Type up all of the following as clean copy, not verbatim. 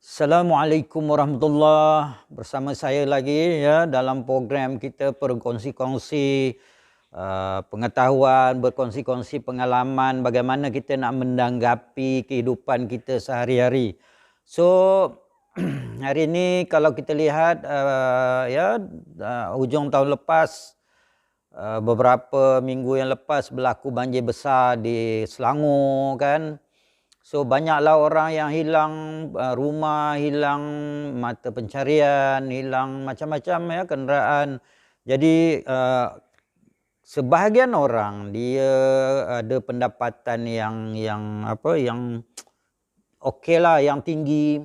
Assalamualaikum warahmatullahi. Bersama saya lagi ya dalam program kita berkongsi-kongsi pengetahuan, berkongsi-kongsi pengalaman bagaimana kita nak menanggapi kehidupan kita sehari-hari. So hari ini kalau kita lihat hujung tahun lepas, beberapa minggu yang lepas berlaku banjir besar di Selangor kan. So banyaklah orang yang hilang rumah, hilang mata pencarian, hilang macam-macam ya kenderaan. Jadi sebahagian orang dia ada pendapatan yang okeylah, yang tinggi,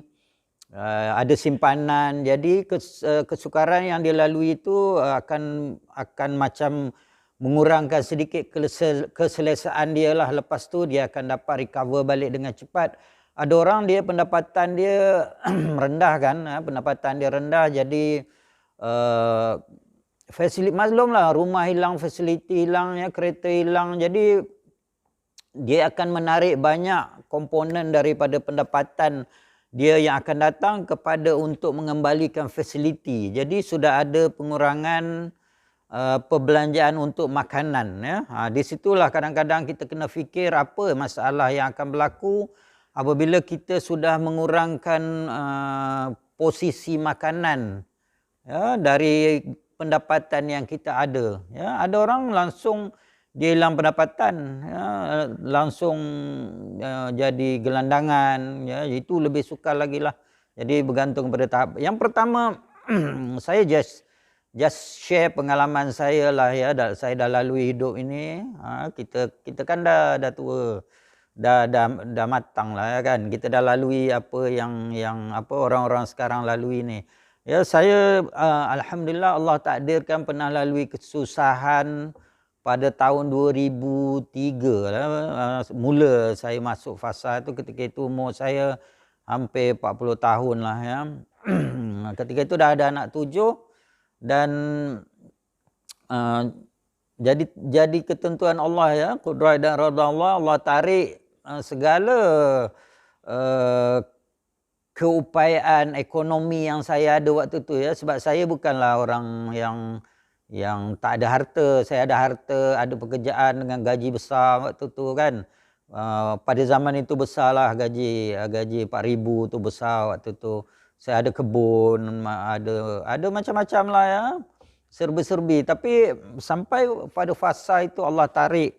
ada simpanan. Jadi kesukaran yang dia lalui itu akan macam mengurangkan sedikit keselesaan dia lah. Lepas tu dia akan dapat recover balik dengan cepat. Ada orang dia pendapatan dia rendah kan, pendapatan dia rendah, jadi fasiliti maklumlah, rumah hilang, fasiliti hilang, ya, kereta hilang, jadi dia akan menarik banyak komponen daripada pendapatan dia yang akan datang kepada untuk mengembalikan fasiliti. Jadi sudah ada pengurangan perbelanjaan untuk makanan ya. Di situlah kadang-kadang kita kena fikir apa masalah yang akan berlaku apabila kita sudah mengurangkan posisi makanan ya dari pendapatan yang kita ada ya. Ada orang langsung dia hilang pendapatan ya, langsung jadi gelandangan ya, itu lebih sukar lagi lah. Jadi bergantung pada tahap. Yang pertama saya just share pengalaman saya lah ya. Saya dah lalui hidup ini. Kita kan dah tua, dah matang lah ya kan. Kita dah lalui apa yang orang-orang sekarang lalui ni. Ya, saya alhamdulillah Allah takdirkan pernah lalui kesusahan pada tahun 2003 lah. Mula saya masuk fasa tu, ketika itu umur saya hampir 40 tahun lah ya. Ketika itu dah ada anak 7. Dan jadi ketentuan Allah ya, qudrat dan redha Allah, Allah tarik segala keupayaan ekonomi yang saya ada waktu tu ya. Sebab saya bukanlah orang yang tak ada harta. Saya ada harta, ada pekerjaan dengan gaji besar waktu tu kan. Pada zaman itu besarlah gaji 4,000 tu besar waktu tu. Saya ada kebun, ada macam-macam lah ya, serba-serbi. Tapi sampai pada fasa itu Allah tarik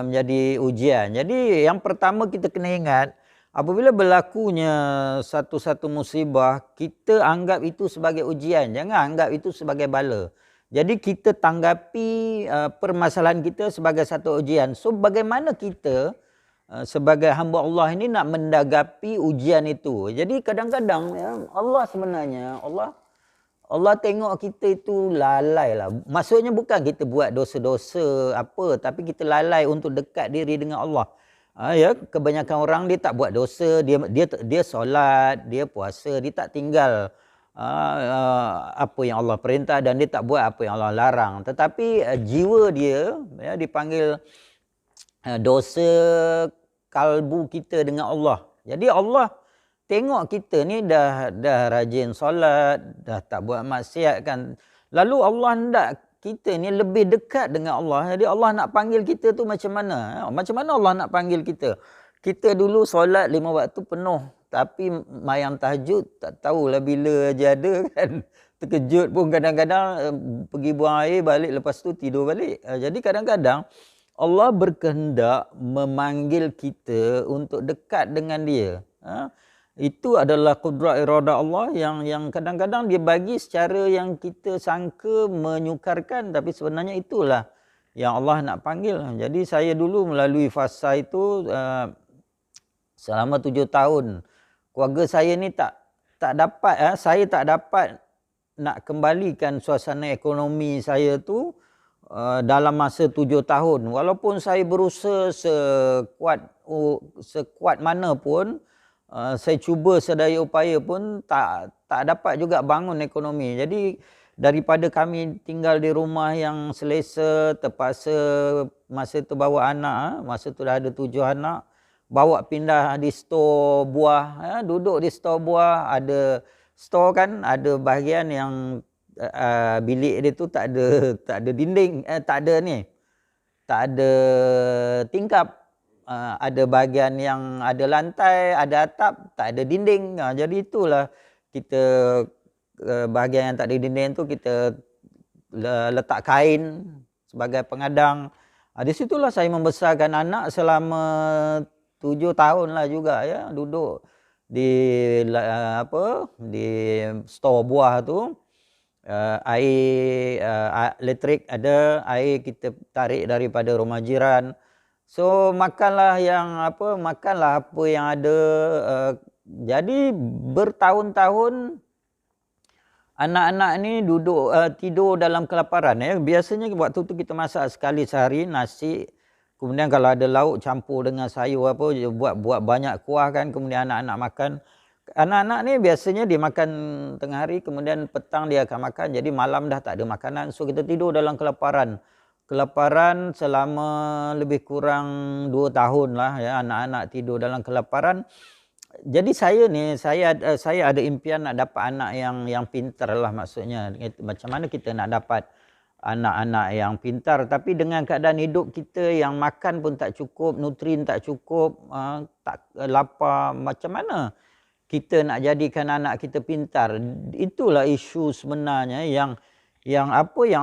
menjadi ujian. Jadi yang pertama kita kena ingat, apabila berlakunya satu musibah, kita anggap itu sebagai ujian, jangan anggap itu sebagai bala. Jadi kita tanggapi permasalahan kita sebagai satu ujian. So bagaimana kita sebagai hamba Allah ini nak menanggapi ujian itu. Jadi kadang-kadang ya, Allah sebenarnya Allah tengok kita itu lalai lah. Maksudnya bukan kita buat dosa-dosa apa, tapi kita lalai untuk dekat diri dengan Allah. Ya, kebanyakan orang dia tak buat dosa, dia solat, dia puasa, dia tak tinggal apa yang Allah perintah, dan dia tak buat apa yang Allah larang. Tetapi jiwa dia ya, dipanggil dosa kalbu kita dengan Allah. Jadi Allah tengok kita ni dah rajin solat, dah tak buat maksiat kan. Lalu Allah hendak kita ni lebih dekat dengan Allah. Jadi Allah nak panggil kita tu macam mana? Macam mana Allah nak panggil kita? Kita dulu solat 5 waktu penuh, tapi mayang tahajud tak tahulah bila aja ada kan. Terkejut pun kadang-kadang pergi buang air, balik lepas tu tidur balik. Jadi kadang-kadang Allah berkehendak memanggil kita untuk dekat dengan dia. Itu adalah qudrat iradah Allah yang kadang-kadang dia bagi secara yang kita sangka menyukarkan, tapi sebenarnya itulah yang Allah nak panggil. Jadi saya dulu melalui fasa itu selama 7 tahun. Keluarga saya ni tak dapat, saya tak dapat nak kembalikan suasana ekonomi saya tu dalam masa 7 tahun. Walaupun saya berusaha sekuat mana pun, saya cuba sedaya upaya pun tak dapat juga bangun ekonomi. Jadi daripada kami tinggal di rumah yang selesa, terpaksa masa tu bawa anak, masa tu dah ada 7 anak, bawa pindah di stor buah, duduk di stor buah, ada stor kan, ada bahagian yang bilik dia tu tak ada dinding, tak ada tingkap. Ada bahagian yang ada lantai, ada atap, tak ada dinding. Jadi itulah kita bahagian yang tak ada dinding tu kita letak kain sebagai pengadang. Di situlah saya membesarkan anak selama 7 tahun lah juga ya, duduk di di stor buah tu. Air elektrik ada, air kita tarik daripada rumah jiran. So makanlah apa yang ada. Jadi bertahun-tahun anak-anak ni duduk tidur dalam kelaparan ya. Biasanya waktu tu kita masak sekali sehari nasi. Kemudian kalau ada lauk campur dengan sayur apa, buat banyak kuah kan, kemudian anak-anak makan. Anak-anak ni biasanya dia makan tengah hari, kemudian petang dia akan makan. Jadi malam dah tak ada makanan. So kita tidur dalam kelaparan. Kelaparan selama lebih kurang 2 tahun lah ya, anak-anak tidur dalam kelaparan. Jadi saya ada impian nak dapat anak yang pintar lah, maksudnya. Macam mana kita nak dapat anak-anak yang pintar, tapi dengan keadaan hidup kita yang makan pun tak cukup, nutrien tak cukup, tak lapar, macam mana kita nak jadikan anak kita pintar? Itulah isu sebenarnya yang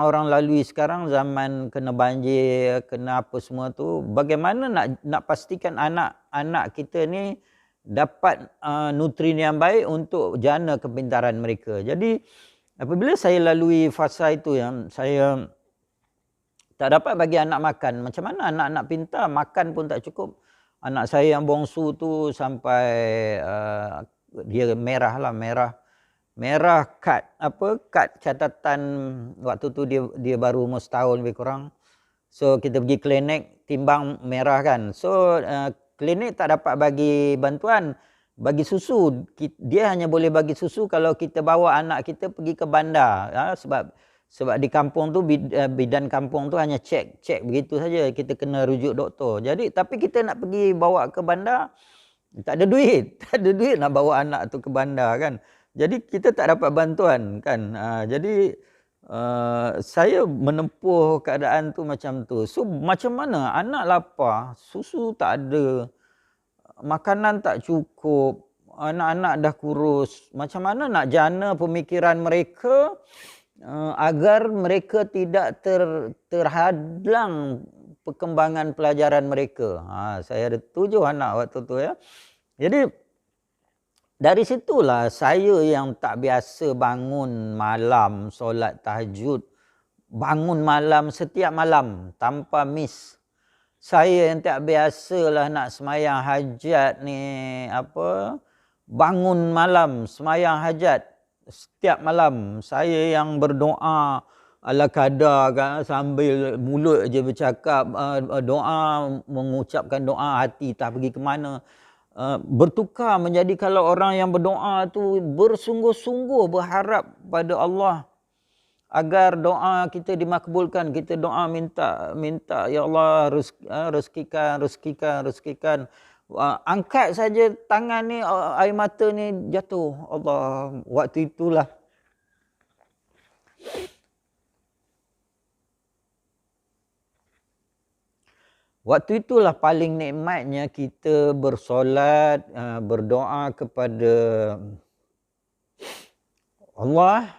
orang lalui sekarang, zaman kena banjir, kena apa semua tu. Bagaimana nak pastikan anak-anak kita ni dapat nutrien yang baik untuk jana kepintaran mereka. Jadi apabila saya lalui fasa itu yang saya tak dapat bagi anak makan, macam mana anak-anak pintar makan pun tak cukup. Anak saya yang bongsu tu sampai dia merah kad catatan waktu tu dia baru umur setahun lebih kurang. So kita pergi klinik, timbang merah kan. So klinik tak dapat bagi bantuan bagi susu. Dia hanya boleh bagi susu kalau kita bawa anak kita pergi ke bandar, sebab di kampung tu bidan kampung tu hanya cek begitu saja, kita kena rujuk doktor. Jadi tapi kita nak pergi bawa ke bandar, tak ada duit nak bawa anak tu ke bandar kan. Jadi kita tak dapat bantuan kan. Jadi saya menempuh keadaan tu macam tu. So macam mana anak lapar, susu tak ada, makanan tak cukup, anak-anak dah kurus. Macam mana nak jana pemikiran mereka agar mereka tidak terhadlang perkembangan pelajaran mereka. Saya ada 7 anak waktu tu ya. Jadi dari situlah saya yang tak biasa bangun malam solat tahajud, bangun malam setiap malam tanpa miss. Saya yang tak biasalah nak semayang hajat ni bangun malam semayang hajat setiap malam. Saya yang berdoa ala kadar kan, sambil mulut je bercakap doa, mengucapkan doa, hati tak pergi ke mana. Bertukar menjadi kalau orang yang berdoa tu bersungguh-sungguh berharap pada Allah agar doa kita dimakbulkan. Kita doa minta ya Allah rezekikan. Angkat saja tangan ni, air mata ni jatuh. Allah, waktu itulah paling nikmatnya kita bersolat, berdoa kepada Allah.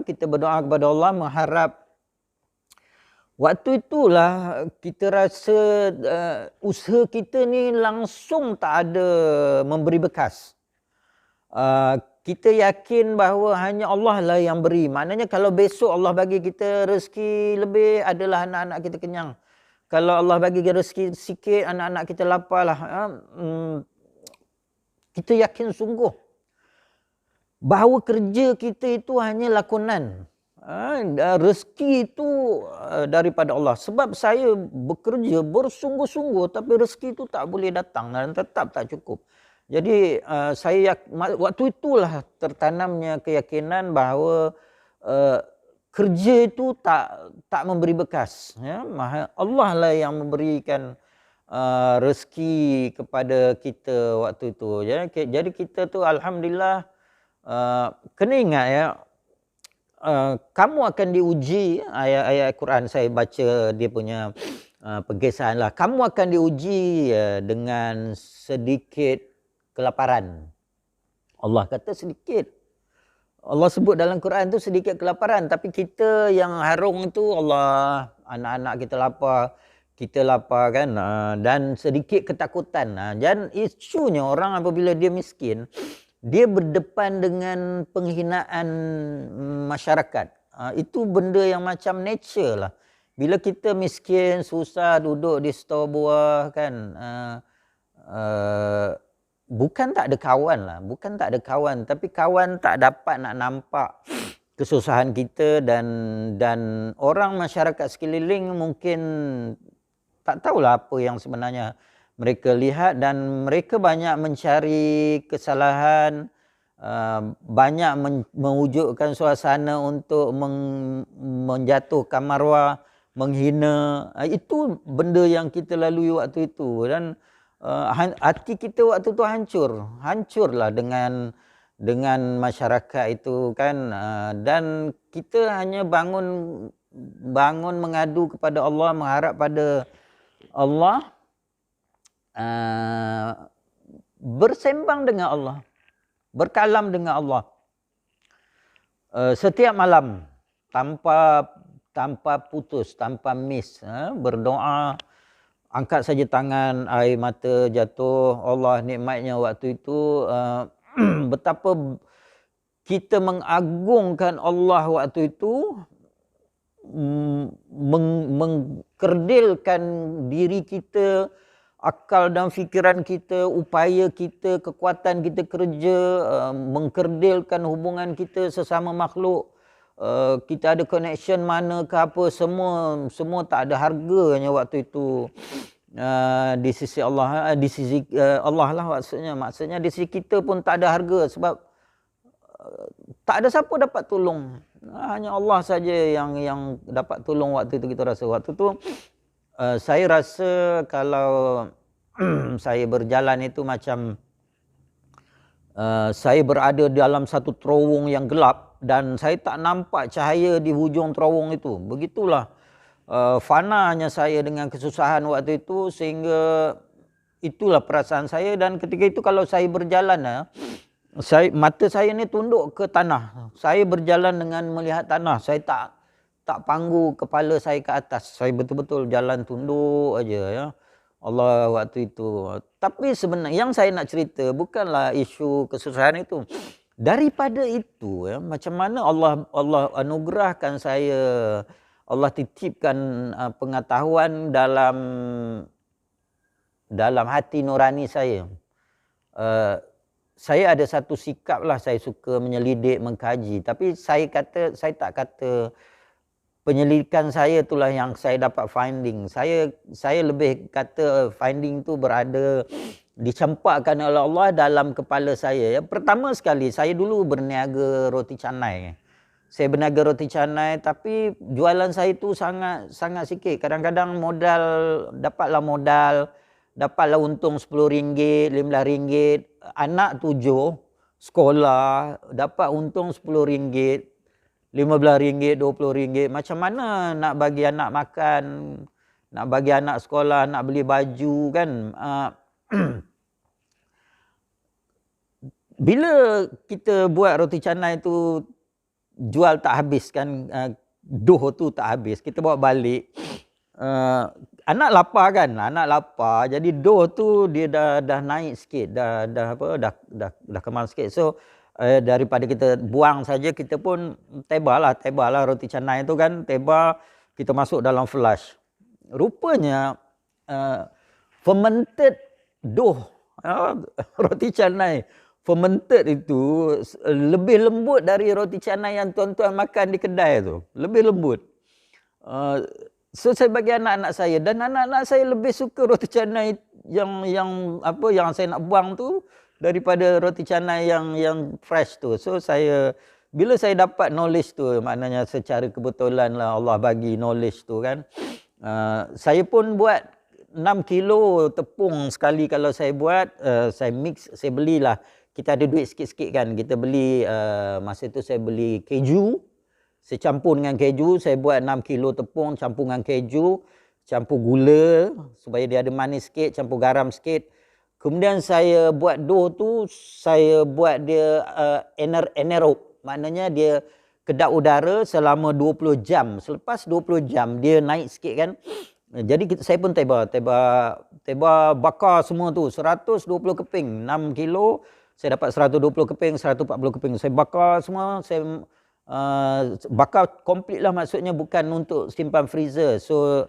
Kita berdoa kepada Allah mengharap. Waktu itulah kita rasa usaha kita ni langsung tak ada memberi bekas. Kita yakin bahawa hanya Allah lah yang beri. Maknanya kalau besok Allah bagi kita rezeki lebih, adalah anak-anak kita kenyang. Kalau Allah bagi rezeki sikit, anak-anak kita lapar lah. Kita yakin sungguh bahawa kerja kita itu hanya lakonan. Rezeki itu daripada Allah. Sebab saya bekerja bersungguh-sungguh, tapi rezeki itu tak boleh datang dan tetap tak cukup. Jadi waktu itulah tertanamnya keyakinan bahawa kerja itu tak memberi bekas. Ya? Allah lah yang memberikan rezeki kepada kita waktu itu. Jadi kita tu alhamdulillah kena ingat ya, kamu akan diuji. Ayat-ayat Quran saya baca dia punya pergesaan lah. Kamu akan diuji dengan sedikit kelaparan. Allah kata sedikit. Allah sebut dalam Quran tu sedikit kelaparan, tapi kita yang harung tu Allah, anak-anak kita lapar kan, dan sedikit ketakutan. Dan isunya orang apabila dia miskin, dia berdepan dengan penghinaan masyarakat. Itu benda yang macam nature lah. Bila kita miskin, susah duduk di store buah kan, bukan tak ada kawan, tapi kawan tak dapat nak nampak kesusahan kita, dan orang masyarakat sekeliling mungkin tak tahulah apa yang sebenarnya mereka lihat, dan mereka banyak mencari kesalahan, banyak mewujudkan suasana untuk menjatuhkan maruah, menghina. Itu benda yang kita lalui waktu itu, dan hati kita waktu tu hancurlah dengan masyarakat itu kan, dan kita hanya bangun mengadu kepada Allah, mengharap pada Allah, bersembang dengan Allah, berkalam dengan Allah setiap malam tanpa putus, tanpa miss, berdoa. Angkat saja tangan, air mata jatuh. Allah nikmatnya waktu itu, betapa kita mengagungkan Allah waktu itu, mengkerdilkan diri kita, akal dan fikiran kita, upaya kita, kekuatan kita kerja, mengkerdilkan hubungan kita sesama makhluk. Kita ada connection mana ke apa, semua tak ada harganya waktu itu di sisi Allah, di sisi Allah lah maksudnya di sisi kita pun tak ada harga, sebab tak ada siapa dapat tolong, hanya Allah saja yang dapat tolong waktu itu. Kita rasa waktu tu saya rasa kalau saya berjalan itu macam saya berada dalam satu terowong yang gelap, dan saya tak nampak cahaya di hujung terowong itu. Begitulah fananya saya dengan kesusahan waktu itu, sehingga itulah perasaan saya. Dan ketika itu kalau saya berjalan, mata saya ni tunduk ke tanah. Saya berjalan dengan melihat tanah. Saya tak panggu kepala saya ke atas. Saya betul-betul jalan tunduk aja ya. Allah waktu itu. Tapi sebenarnya yang saya nak cerita bukanlah isu kesusahan itu. Daripada itu ya, macam mana Allah anugerahkan saya, Allah titipkan pengetahuan dalam hati nurani saya. Saya ada satu sikap lah, saya suka menyelidik, mengkaji. Tapi saya tak kata penyelidikan saya itulah yang saya dapat finding. Saya lebih kata finding tu berada, dicempakkan oleh Allah dalam kepala saya. Pertama sekali, saya dulu berniaga roti canai. Saya berniaga roti canai, tapi jualan saya tu sangat sikit. Kadang-kadang dapatlah untung RM10, RM15. Anak 7 sekolah dapat untung RM10, RM15, RM20. Macam mana nak bagi anak makan, nak bagi anak sekolah, nak beli baju kan. Bila kita buat roti canai tu jual tak habis kan, dough tu tak habis, kita bawa balik, anak lapar, jadi dough tu dia dah naik sikit, dah kemal sikit. So daripada kita buang saja, kita pun tebal lah roti canai tu kan, tebal, kita masuk dalam flash. Rupanya fermented dough, roti canai fermented itu lebih lembut dari roti canai yang tuan-tuan makan di kedai tu, lebih lembut. So saya bagi anak-anak saya, dan anak-anak saya lebih suka roti canai yang saya nak buang tu daripada roti canai yang fresh tu. So bila saya dapat knowledge tu, maknanya secara kebetulan lah Allah bagi knowledge tu kan, saya pun buat 6 kilo tepung sekali kalau saya buat, saya mix, saya belilah. Kita ada duit sikit-sikit kan, kita beli, masa tu saya beli keju, saya campur dengan keju, saya buat 6 kilo tepung, campur dengan keju, campur gula supaya dia ada manis sikit, campur garam sikit. Kemudian saya buat dough tu, saya buat dia anaerob, maknanya dia kedap udara selama 20 jam. Selepas 20 jam, dia naik sikit kan. Jadi saya pun teba bakar semua tu, 120 keping, 6 kilo, saya dapat 120 keping, 140 keping. Saya bakar semua, saya bakar komplit lah, maksudnya bukan untuk simpan freezer. So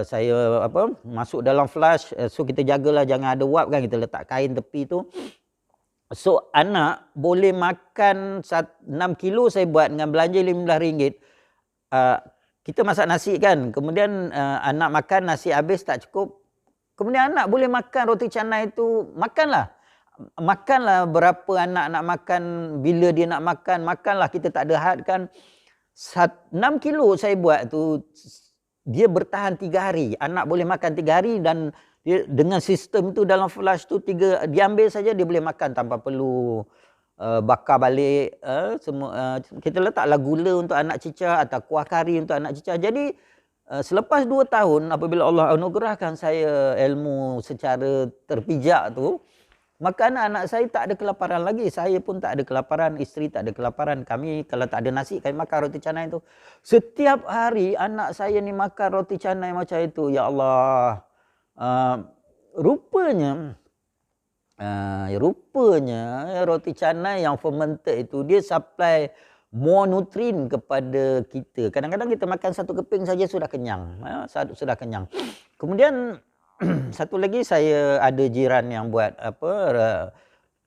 saya masuk dalam flash, so kita jagalah jangan ada wap kan, kita letak kain tepi tu. So anak boleh makan 6 kilo saya buat dengan belanja RM15. Kita masak nasi kan, kemudian anak makan nasi habis tak cukup. Kemudian anak boleh makan roti canai itu, makanlah berapa anak nak makan, bila dia nak makan, makanlah, kita tak ada had kan. 6 kilo saya buat tu, dia bertahan 3 hari. Anak boleh makan 3 hari dan dia, dengan sistem tu dalam flash tu, dia ambil saja dia boleh makan tanpa perlu bakar balik. Kita letaklah gula untuk anak cicak atau kuah kari untuk anak cicak. Jadi selepas 2 tahun apabila Allah anugerahkan saya ilmu secara terpijak tu, maka anak-anak saya tak ada kelaparan lagi. Saya pun tak ada kelaparan, isteri tak ada kelaparan. Kami kalau tak ada nasi, kami makan roti canai tu. Setiap hari anak saya ni makan roti canai macam itu. Ya Allah. Rupanya roti canai yang fermented itu, dia supply more nutrien kepada kita. Kadang-kadang kita makan 1 keping saja sudah kenyang. Sudah kenyang. Kemudian satu lagi, saya ada jiran yang buat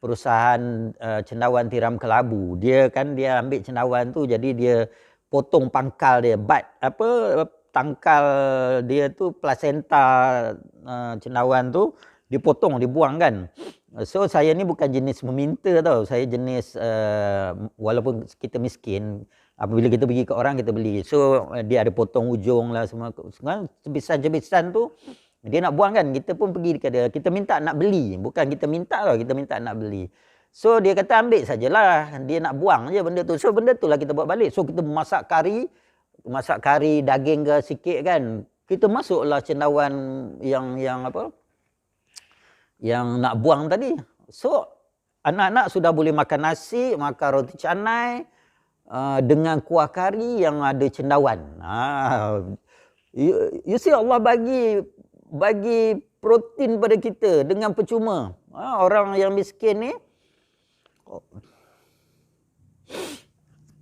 perusahaan cendawan tiram kelabu. Dia ambil cendawan tu, jadi dia potong pangkal dia, tangkal dia tu, placenta cendawan tu dipotong, dibuang kan. So saya ni bukan jenis meminta tau, saya jenis walaupun kita miskin, apabila kita pergi ke orang kita beli. So dia ada potong ujung lah semua. Cebisan-cebisan tu dia nak buang kan, kita pun pergi ke dia, kita minta nak beli, bukan kita minta tau, kita minta nak beli. So dia kata ambil sajalah, dia nak buang je benda tu. So benda tu lah kita buat balik. So kita masak kari daging ke sikit kan, kita masuklah cendawan yang nak buang tadi. So anak-anak sudah boleh makan nasi, makan roti canai dengan kuah kari yang ada cendawan. You see, Allah bagi protein pada kita dengan percuma. Orang yang miskin ni,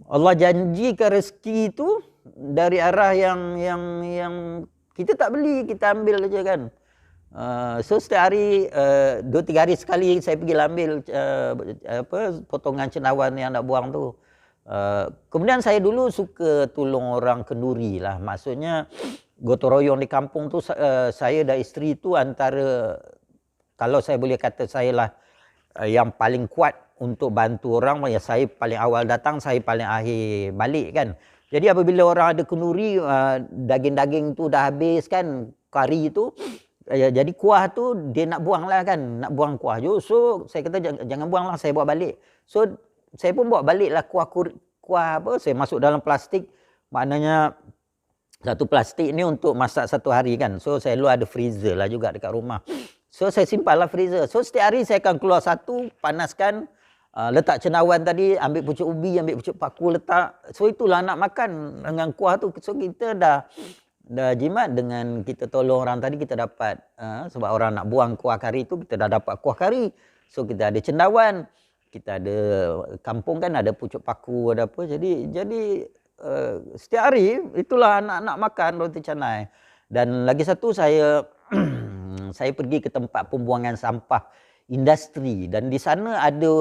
Allah janjikan rezeki itu dari arah yang kita tak beli, kita ambil aja kan. So setiap hari 2-3 hari sekali saya pergi ambil potongan cendawan yang nak buang tu. Kemudian saya dulu suka tolong orang kenduri lah, maksudnya gotong royong di kampung tu. Saya dan isteri tu antara, kalau saya boleh kata, saya lah yang paling kuat untuk bantu orang. Ya, saya paling awal datang, saya paling akhir balik kan. Jadi apabila orang ada kenduri, daging-daging tu dah habis kan, kari tu, jadi kuah tu dia nak buang lah kan, nak buang kuah je. So saya kata jangan buang lah, saya bawa balik. So saya pun bawa balik lah kuah saya masuk dalam plastik, maknanya satu plastik ni untuk masak 1 hari kan. So saya ada freezer lah juga dekat rumah. So saya simpan lah freezer. So setiap hari saya akan keluar satu, panaskan, letak cendawan tadi, ambil pucuk ubi, ambil pucuk paku, letak. So itulah nak makan dengan kuah tu. So kita dah jimat dengan kita tolong orang tadi, kita dapat sebab orang nak buang kuah kari tu, kita dah dapat kuah kari. So kita ada cendawan, kita ada kampung kan, ada pucuk paku, ada apa. Jadi setiap hari itulah anak-anak makan roti canai. Dan lagi satu, saya pergi ke tempat pembuangan sampah industri, dan di sana ada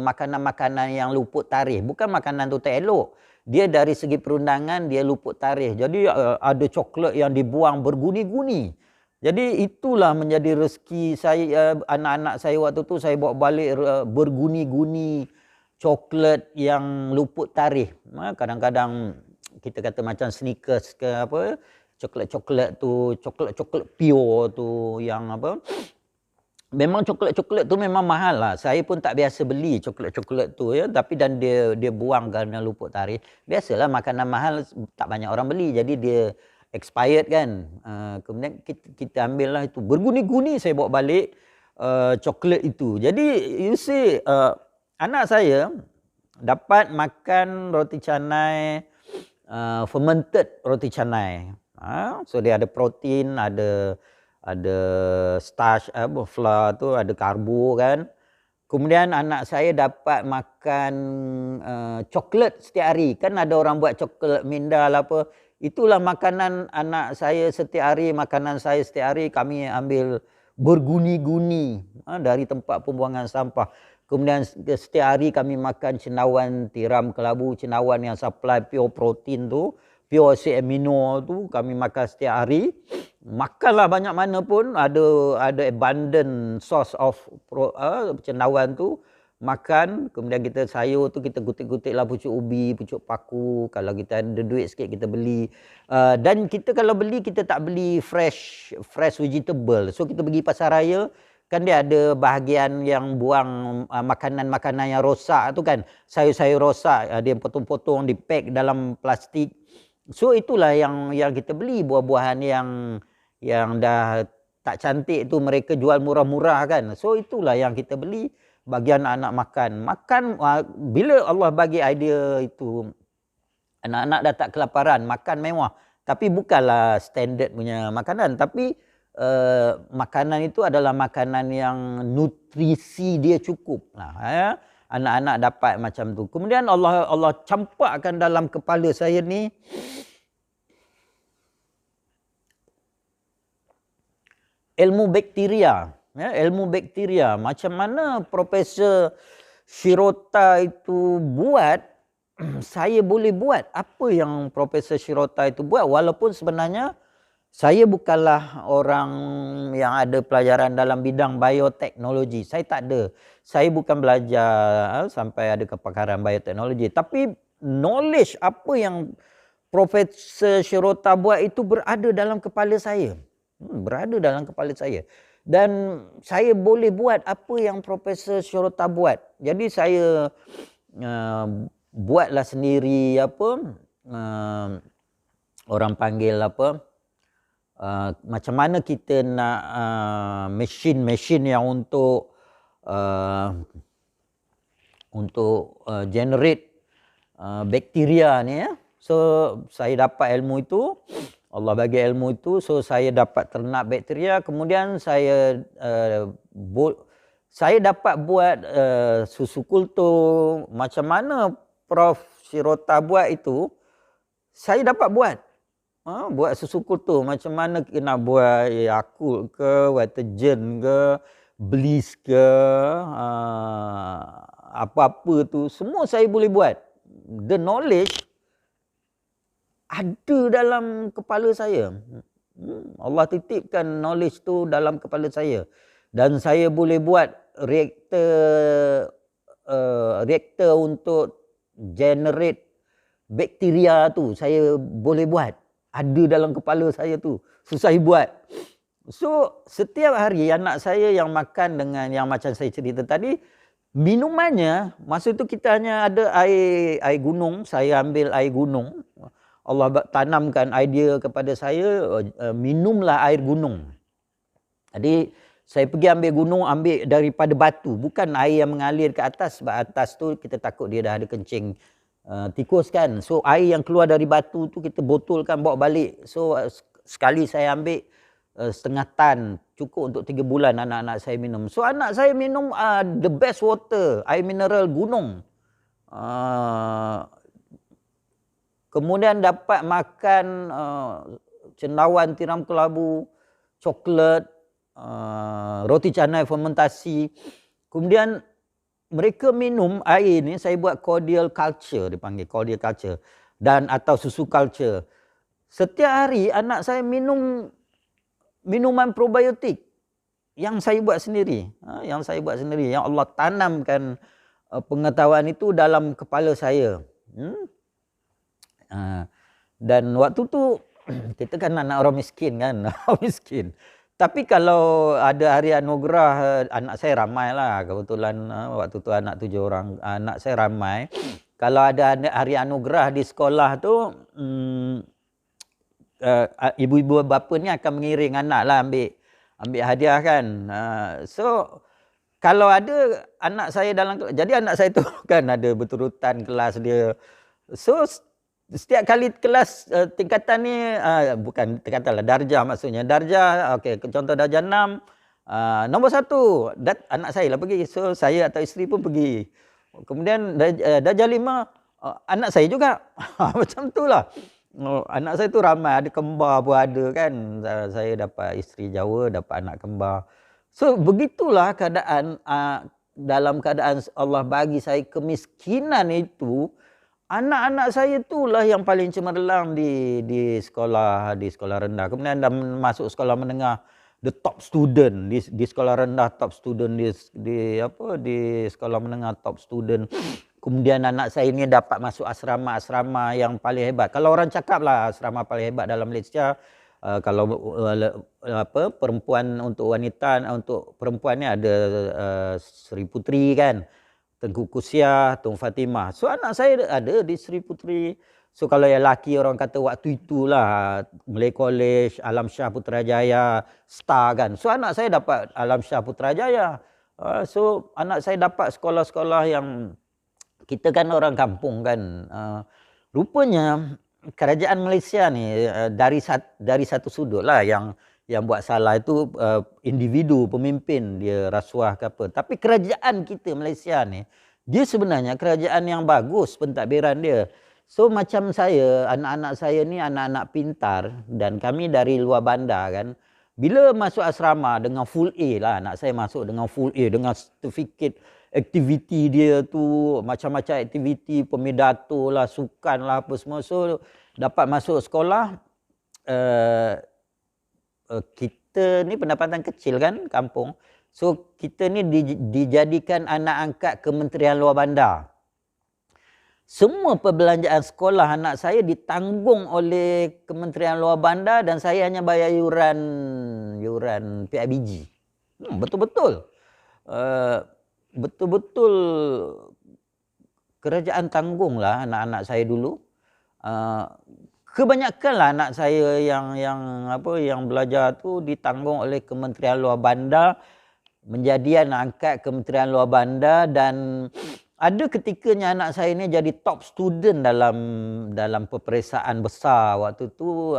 makanan-makanan yang luput tarikh. Bukan makanan tu tak elok, dia dari segi perundangan dia luput tarikh. Jadi ada coklat yang dibuang berguni-guni. Jadi itulah menjadi rezeki saya, anak-anak saya waktu tu, saya bawa balik berguni-guni coklat yang luput tarikh. Kadang-kadang kita kata macam Snickers ke apa, coklat-coklat tu, coklat-coklat pure tu yang apa, memang coklat-coklat tu memang mahal lah. Saya pun tak biasa beli coklat-coklat tu ya, tapi dan dia buang kerana luput tarikh. Biasalah makanan mahal tak banyak orang beli, jadi dia expired kan. Kemudian kita ambil lah itu. Berguni-guni saya bawa balik coklat itu. Jadi you see anak saya dapat makan roti canai, fermented roti canai. So dia ada protein, ada starch, flour tu, ada karbo kan. Kemudian anak saya dapat makan coklat setiap hari. Kan ada orang buat coklat minda lah apa. Itulah makanan anak saya setiap hari, makanan saya setiap hari kami ambil berguni-guni dari tempat pembuangan sampah. Kemudian setiap hari kami makan cendawan tiram kelabu, cendawan yang supply pure protein tu, pure acid amino tu kami makan setiap hari. Makanlah banyak mana pun, ada abundant source of cendawan tu, makan. Kemudian kita sayur tu kita gutik-gutik lah pucuk ubi, pucuk paku. Kalau kita ada duit sikit kita beli. Dan kita kalau beli, kita tak beli fresh vegetable. So kita pergi pasar raya, kan dia ada bahagian yang buang makanan-makanan yang rosak tu kan. Sayur-sayur rosak, dia potong-potong, dipack dalam plastik. So itulah yang kita beli, buah-buahan yang dah tak cantik tu mereka jual murah-murah kan. So itulah yang kita beli bagi anak-anak makan. Bila Allah bagi idea itu, anak-anak dah tak kelaparan, makan mewah. Tapi bukanlah standard punya makanan, tapi makanan itu adalah makanan yang nutrisi dia cukup. Anak-anak dapat macam tu. Kemudian Allah campakkan dalam kepala saya ni ilmu bakteria. Ilmu bakteria. Macam mana Profesor Shirota itu buat, saya boleh buat apa yang Profesor Shirota itu buat. Walaupun sebenarnya saya bukanlah orang yang ada pelajaran dalam bidang bioteknologi. Saya tak ada. Saya bukan belajar sampai ada kepakaran bioteknologi. Tapi knowledge apa yang Profesor Shirota buat itu berada dalam kepala saya. Berada dalam kepala saya. Dan saya boleh buat apa yang Profesor Shirota buat. Jadi saya buatlah sendiri orang panggil macam mana kita nak mesin yang untuk generate bakteria ni ya. So saya dapat ilmu itu, Allah bagi ilmu itu, so saya dapat ternak bakteria. Kemudian saya dapat buat susu kultur. Macam mana Prof Shirota buat itu, saya dapat buat. Buat susu kultur, macam mana kena buat Yakult ke, Vitagen ke, Bliss ke, apa-apa tu, semua saya boleh buat. The knowledge ada dalam kepala saya. Allah titipkan knowledge tu dalam kepala saya. Dan saya boleh buat reaktor untuk generate bakteria tu, saya boleh buat. Ada dalam kepala saya tu. So saya buat. So setiap hari anak saya yang makan dengan yang macam saya cerita tadi, minumannya, masa tu kita hanya ada air gunung. Saya ambil air gunung. Allah tanamkan idea kepada saya, minumlah air gunung. Jadi saya pergi ambil gunung, ambil daripada batu. Bukan air yang mengalir ke atas. Sebab atas tu kita takut dia dah ada kencing tikus kan. So air yang keluar dari batu tu kita botolkan, bawa balik. So sekali saya ambil setengah tan, cukup untuk 3 bulan anak-anak saya minum. So anak saya minum the best water, air mineral gunung. Kemudian dapat makan cendawan tiram kelabu, coklat, roti canai fermentasi. Kemudian mereka minum air ni, saya buat cordial culture, dipanggil cordial culture, dan atau susu culture. Setiap hari anak saya minum minuman probiotik yang saya buat sendiri. Yang Allah tanamkan pengetahuan itu dalam kepala saya. Dan waktu tu kita kan anak orang miskin kan, orang miskin. Tapi kalau ada hari anugerah, anak saya ramai lah. Kebetulan waktu tu anak 7 orang, anak saya ramai. Kalau ada hari anugerah di sekolah tu, ibu-ibu bapa ni akan mengiring anak lah ambil hadiah kan. So kalau ada anak saya dalam, jadi anak saya tu kan ada berturutan kelas dia. So setiap kali kelas tingkatan ni, bukan tingkatan lah, darjah maksudnya. Darjah, okey, contoh darjah 6, nombor 1, anak saya lah pergi. So saya atau isteri pun pergi. Kemudian darjah 5, anak saya juga. Macam tu lah. Anak saya tu ramai, ada kembar pun ada kan. Saya dapat isteri Jawa, dapat anak kembar. So begitulah keadaan, dalam keadaan Allah bagi saya kemiskinan itu, anak-anak saya itulah yang paling cemerlang di sekolah rendah. Kemudian dah masuk sekolah menengah, the top student di sekolah rendah, top student di sekolah menengah, top student. Kemudian anak saya ini dapat masuk asrama yang paling hebat. Kalau orang cakap lah asrama paling hebat dalam Malaysia, kalau perempuan untuk wanita, untuk perempuan ni ada Sri Putri kan, Tengku Kusiah, Tung Fatimah. So anak saya ada di Sri Putri. So kalau yang lelaki orang kata waktu itulah Malay College, Alam Shah Putrajaya, Star kan. So anak saya dapat Alam Shah Putrajaya. So anak saya dapat sekolah-sekolah yang, kita kan orang kampung kan. Rupanya kerajaan Malaysia ni dari satu sudut lah yang buat salah itu individu, pemimpin, dia rasuah ke apa. Tapi kerajaan kita Malaysia ni, dia sebenarnya kerajaan yang bagus pentadbiran dia. So macam saya, anak-anak saya ni anak-anak pintar dan kami dari luar bandar kan. Bila masuk asrama dengan full A lah, anak saya masuk dengan full A, dengan sertifikat aktiviti dia tu, macam-macam aktiviti, pemidato lah, sukan lah, apa semua. So dapat masuk sekolah, kita ni pendapatan kecil kan, kampung. So kita ni dijadikan anak angkat Kementerian Luar Bandar. Semua perbelanjaan sekolah anak saya ditanggung oleh Kementerian Luar Bandar dan saya hanya bayar yuran PIBG. Betul-betul. Betul-betul kerajaan tanggung lah anak-anak saya dulu. Kebanyakanlah anak saya yang belajar tu ditanggung oleh Kementerian Luar Bandar, menjadi anak angkat Kementerian Luar Bandar, dan ada ketikanya anak saya ni jadi top student dalam peperiksaan besar waktu tu,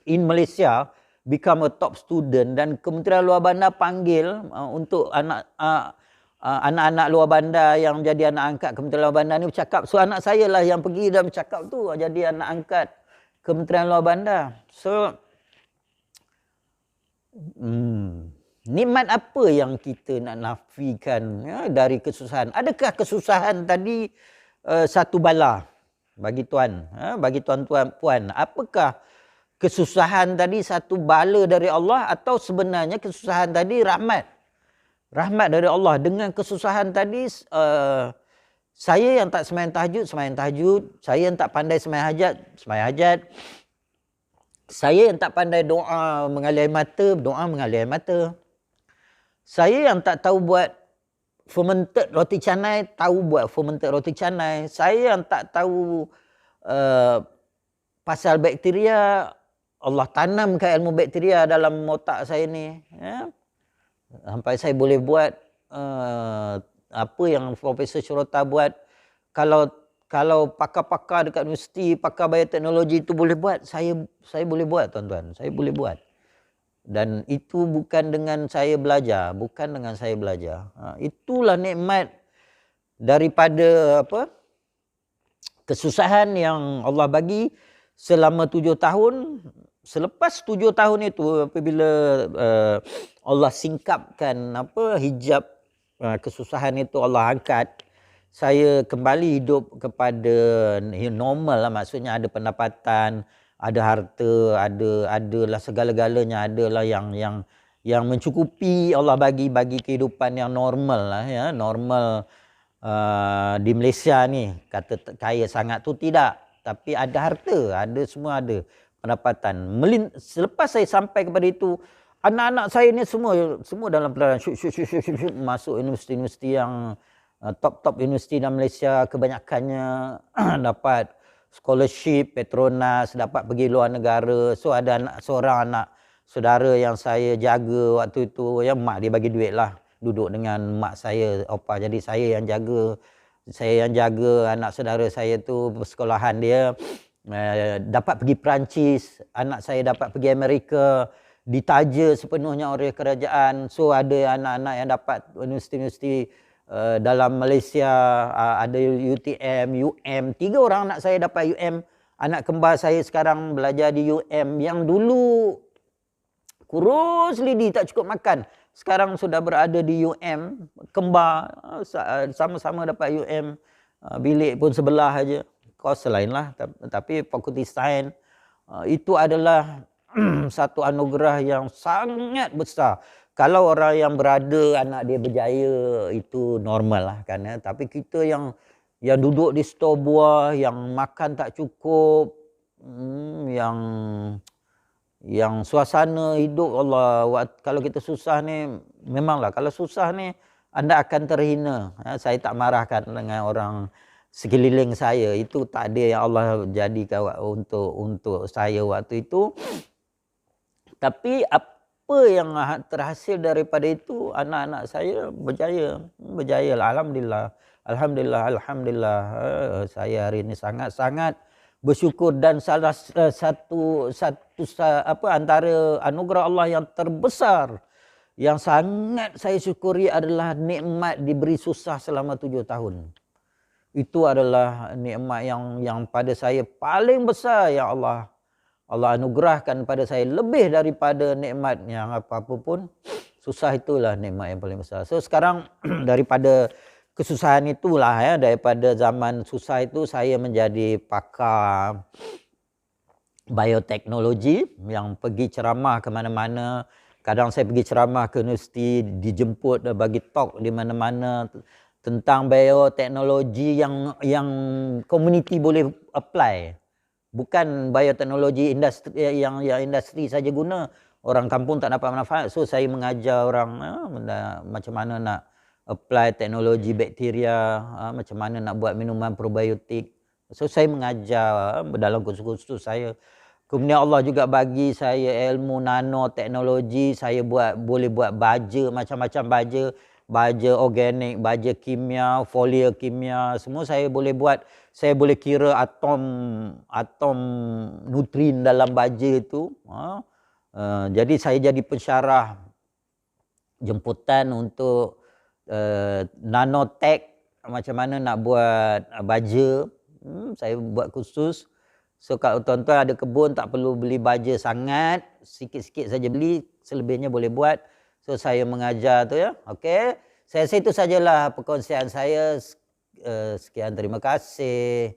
in Malaysia, become a top student, dan Kementerian Luar Bandar panggil untuk anak-anak luar bandar yang menjadi anak angkat Kementerian Luar Bandar ni bercakap. So anak saya lah yang pergi dan bercakap tu jadi anak angkat Kementerian Luar Bandar. So nikmat apa yang kita nak nafikan dari kesusahan? Adakah kesusahan tadi satu bala bagi tuan, bagi tuan-tuan puan? Apakah kesusahan tadi satu bala dari Allah, atau sebenarnya kesusahan tadi rahmat? Rahmat dari Allah. Dengan kesusahan tadi, saya yang tak sembahyang tahajud. Saya yang tak pandai sembahyang hajat. Saya yang tak pandai doa mengalir mata, doa mengalir mata. Saya yang tak tahu buat fermented roti canai, tahu buat fermented roti canai. Saya yang tak tahu pasal bakteria, Allah tanamkan ilmu bakteria dalam otak saya ni. Ya? Sampai saya boleh buat apa yang Profesor Shirota buat. Kalau pakar-pakar dekat universiti, pakar bioteknologi itu boleh buat, saya boleh buat, tuan-tuan. Saya boleh buat. Dan itu bukan dengan saya belajar, itulah nikmat daripada kesusahan yang Allah bagi selama 7 tahun. Selepas 7 tahun itu, apabila Allah singkapkan hijab kesusahan itu, Allah angkat, saya kembali hidup kepada normal lah, maksudnya ada pendapatan, ada harta, adalah segala-galanya, adalah yang mencukupi Allah bagi kehidupan yang normal lah ya, normal di Malaysia ni. Kata kaya sangat tu tidak, tapi ada harta, ada, semua ada. pendapatan. Selepas saya sampai kepada itu, anak-anak saya ni semua dalam pelajaran masuk universiti-universiti yang top-top universiti dalam Malaysia, kebanyakannya dapat scholarship, Petronas, dapat pergi luar negara. So ada seorang anak saudara yang saya jaga waktu itu, yang mak dia bagi duit lah, duduk dengan mak saya, opa. Jadi saya yang jaga anak saudara saya tu, persekolahan dia. Dapat pergi Perancis, anak saya dapat pergi Amerika, ditaja sepenuhnya oleh kerajaan. So ada anak-anak yang dapat universiti-universiti dalam Malaysia, ada UTM, UM. 3 orang anak saya dapat UM. Anak kembar saya sekarang belajar di UM, yang dulu kurus lidi tak cukup makan, sekarang sudah berada di UM, kembar, sama-sama dapat UM, bilik pun sebelah aja. Kos lain lah, tapi fakulti sains itu adalah satu anugerah yang sangat besar. Kalau orang yang berada anak dia berjaya, itu normal lah kan ya. Tapi kita yang duduk di stor buah, yang makan tak cukup, yang suasana hidup Allah, kalau kita susah ni, memanglah kalau susah ni anda akan terhina. Saya tak marahkan dengan orang sekeliling saya, itu tak ada yang Allah jadikan untuk saya waktu itu. Tapi apa yang terhasil daripada itu, anak-anak saya berjaya lah. Alhamdulillah. Saya hari ini sangat bersyukur, dan salah satu antara anugerah Allah yang terbesar yang sangat saya syukuri adalah nikmat diberi susah selama 7 tahun. Itu adalah nikmat yang pada saya paling besar yang Allah anugerahkan pada saya, lebih daripada nikmat yang apa-apa pun. Susah itulah nikmat yang paling besar. So sekarang daripada kesusahan itulah ya, daripada zaman susah itu saya menjadi pakar bioteknologi yang pergi ceramah ke mana-mana. Kadang saya pergi ceramah ke universiti, dijemput bagi talk di mana-mana tentang bioteknologi yang community boleh apply. Bukan bioteknologi industri yang industri saja guna, orang kampung tak dapat manfaat. So saya mengajar orang macam mana nak apply teknologi bakteria, macam mana nak buat minuman probiotik. So saya mengajar dalam kursus-kursus saya. Kemudian Allah juga bagi saya ilmu nanoteknologi. Saya boleh buat baja, macam-macam baja organik, baja kimia, folia kimia, semua saya boleh buat. Saya boleh kira atom nutrin dalam baja itu. Jadi saya jadi pensyarah jemputan untuk nanotech, macam mana nak buat baja. Saya buat kursus. So kalau tuan-tuan ada kebun, tak perlu beli baja sangat, sikit-sikit saja beli, selebihnya boleh buat. So saya mengajar tu ya. Okey. Saya rasa itu sajalah perkongsian saya. Sekian, terima kasih.